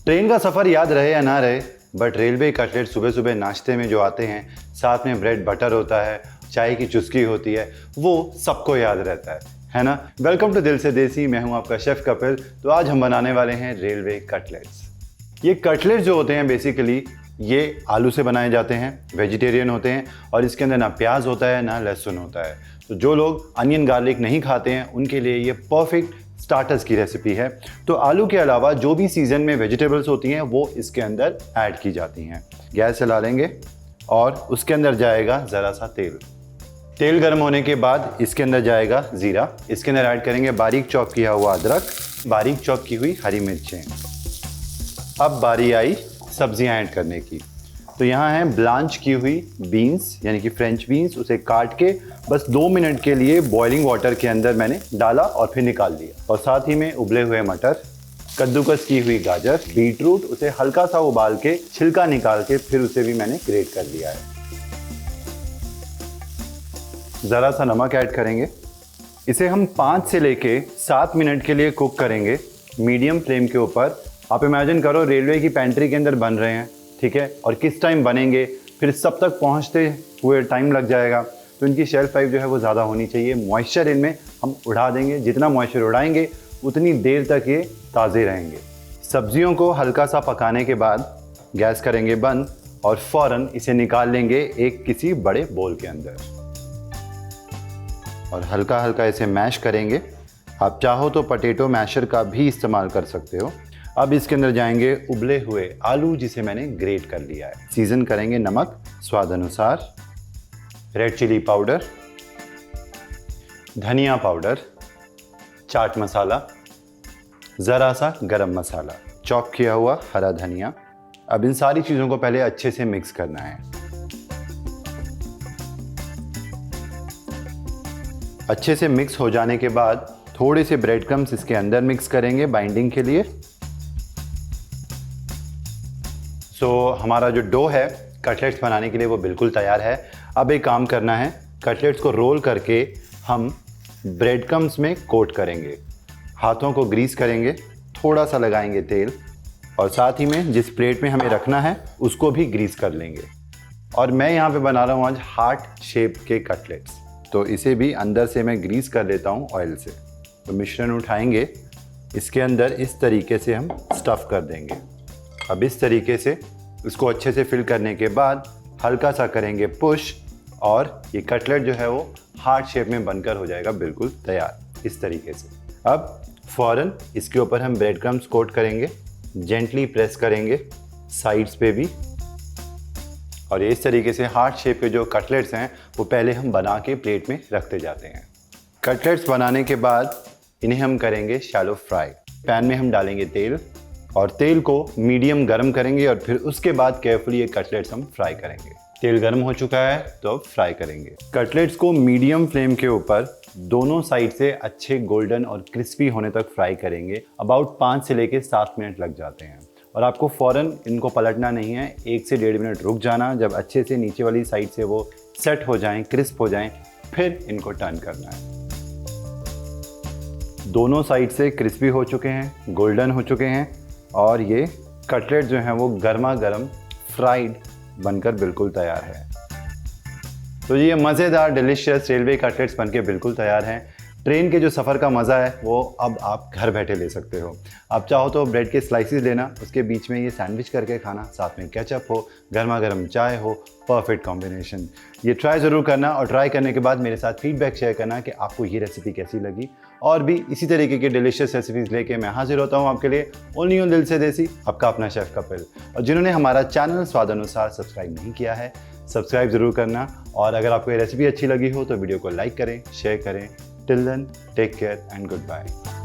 Train का सफ़र याद रहे या ना रहे, बट रेलवे कटलेट सुबह सुबह नाश्ते में जो आते हैं, साथ में ब्रेड बटर होता है, चाय की चुस्की होती है, वो सबको याद रहता है ना। वेलकम टू दिल से देसी, मैं हूं आपका शेफ़ कपिल। तो आज हम बनाने वाले हैं रेलवे कटलेट्स। ये कटलेट्स जो होते हैं बेसिकली ये आलू से बनाए जाते हैं, वेजिटेरियन होते हैं और इसके अंदर ना प्याज होता है ना लहसुन होता है। तो जो लोग अनियन गार्लिक नहीं खाते हैं उनके लिए ये परफेक्ट स्टार्टर्स की रेसिपी है। तो आलू के अलावा जो भी सीजन में वेजिटेबल्स होती हैं वो इसके अंदर ऐड की जाती हैं। गैस जला लेंगे और उसके अंदर जाएगा ज़रा सा तेल। तेल गर्म होने के बाद इसके अंदर जाएगा ज़ीरा। इसके अंदर ऐड करेंगे बारीक चॉप किया हुआ अदरक, बारीक चॉप की हुई हरी मिर्चें। अब बारी आई सब्जियां ऐड करने की। तो यहाँ है ब्लांच की हुई बीन्स यानी कि फ्रेंच बीन्स, उसे काट के बस 2 मिनट के लिए बॉइलिंग वाटर के अंदर मैंने डाला और फिर निकाल लिया। और साथ ही में उबले हुए मटर, कद्दूकस की हुई गाजर, बीटरूट, उसे हल्का सा उबाल के छिलका निकाल के फिर उसे भी मैंने ग्रेट कर लिया है। ज़रा सा नमक ऐड करेंगे। इसे हम 5 से लेके 7 मिनट के लिए कुक करेंगे मीडियम फ्लेम के ऊपर। आप इमेजिन करो रेलवे की पेंट्री के अंदर बन रहे हैं, ठीक है, और किस टाइम बनेंगे, फिर सब तक पहुंचते हुए टाइम लग जाएगा। तो इनकी शेल्फ लाइफ जो है वो ज़्यादा होनी चाहिए। मॉइस्चर इनमें हम उड़ा देंगे, जितना मॉइस्चर उड़ाएंगे उतनी देर तक ये ताज़े रहेंगे। सब्जियों को हल्का सा पकाने के बाद गैस करेंगे बंद और फ़ौरन इसे निकाल लेंगे एक किसी बड़े बोल के अंदर और हल्का हल्का इसे मैश करेंगे। आप चाहो तो पोटैटो मैशर का भी इस्तेमाल कर सकते हो। अब इसके अंदर जाएंगे उबले हुए आलू जिसे मैंने ग्रेट कर लिया है। सीजन करेंगे नमक स्वाद अनुसार, रेड चिली पाउडर, धनिया पाउडर, चाट मसाला, ज़रा सा गरम मसाला, चॉप किया हुआ हरा धनिया। अब इन सारी चीज़ों को पहले अच्छे से मिक्स करना है। अच्छे से मिक्स हो जाने के बाद थोड़े से ब्रेड क्रम्स इसके अंदर मिक्स करेंगे बाइंडिंग के लिए। हमारा जो डो है कटलेट्स बनाने के लिए वो बिल्कुल तैयार है। अब एक काम करना है, कटलेट्स को रोल करके हम ब्रेड क्रम्स में कोट करेंगे। हाथों को ग्रीस करेंगे, थोड़ा सा लगाएंगे तेल और साथ ही में जिस प्लेट में हमें रखना है उसको भी ग्रीस कर लेंगे। और मैं यहाँ पे बना रहा हूँ आज हार्ट शेप के कटलेट्स, तो इसे भी अंदर से मैं ग्रीस कर लेता हूँ ऑयल से। तो मिश्रण उठाएंगे, इसके अंदर इस तरीके से हम स्टफ़ कर देंगे। अब इस तरीके से इसको अच्छे से फिल करने के बाद हल्का सा करेंगे पुश और ये कटलेट जो है वो हार्ट शेप में बनकर हो जाएगा बिल्कुल तैयार इस तरीके से। अब फ़ौरन इसके ऊपर हम ब्रेड क्रम्स कोट करेंगे, जेंटली प्रेस करेंगे साइड्स पे भी। और इस तरीके से हार्ट शेप के जो कटलेट्स हैं वो पहले हम बना के प्लेट में रखते जाते हैं। कटलेट्स बनाने के बाद इन्हें हम करेंगे शैलो फ्राई। पैन में हम डालेंगे तेल और तेल को मीडियम गरम करेंगे और फिर उसके बाद केयरफुली ये कटलेट्स हम फ्राई करेंगे। तेल गरम हो चुका है तो अब फ्राई करेंगे। कटलेट्स को मीडियम फ्लेम के ऊपर दोनों साइड से अच्छे गोल्डन और क्रिस्पी होने तक फ्राई करेंगे। अबाउट 5 से लेके 7 मिनट लग जाते हैं और आपको फ़ौरन इनको पलटना नहीं है, 1 से 1.5 मिनट रुक जाना। जब अच्छे से नीचे वाली साइड से वो सेट हो जाएं, क्रिस्प हो जाएं, फिर इनको टर्न करना है। दोनों साइड से क्रिस्पी हो चुके हैं, गोल्डन हो चुके हैं और ये कटलेट जो हैं वो गर्मा गर्म फ्राइड बनकर बिल्कुल तैयार है। तो ये मज़ेदार डिलीशियस रेलवे कटलेट्स बनके बिल्कुल तैयार हैं। ट्रेन के जो सफ़र का मज़ा है वो अब आप घर बैठे ले सकते हो। आप चाहो तो ब्रेड के स्लाइसिस लेना, उसके बीच में ये सैंडविच करके खाना, साथ में केचप हो, गर्मा गर्म चाय हो, परफेक्ट कॉम्बिनेशन। ये ट्राई ज़रूर करना और ट्राई करने के बाद मेरे साथ फीडबैक शेयर करना कि आपको ये रेसिपी कैसी लगी। और भी इसी तरीके की डिलीशियस रेसिपीज़ लेके मैं हाजिर होता हूँ आपके लिए ओनली ऑन दिल से देसी, आपका अपना शेफ़ कपिल। और जिन्होंने हमारा चैनल स्वाद अनुसार सब्सक्राइब नहीं किया है, सब्सक्राइब ज़रूर करना। और अगर आपको ये रेसिपी अच्छी लगी हो तो वीडियो को लाइक करें, शेयर करें। Till then, take care and goodbye.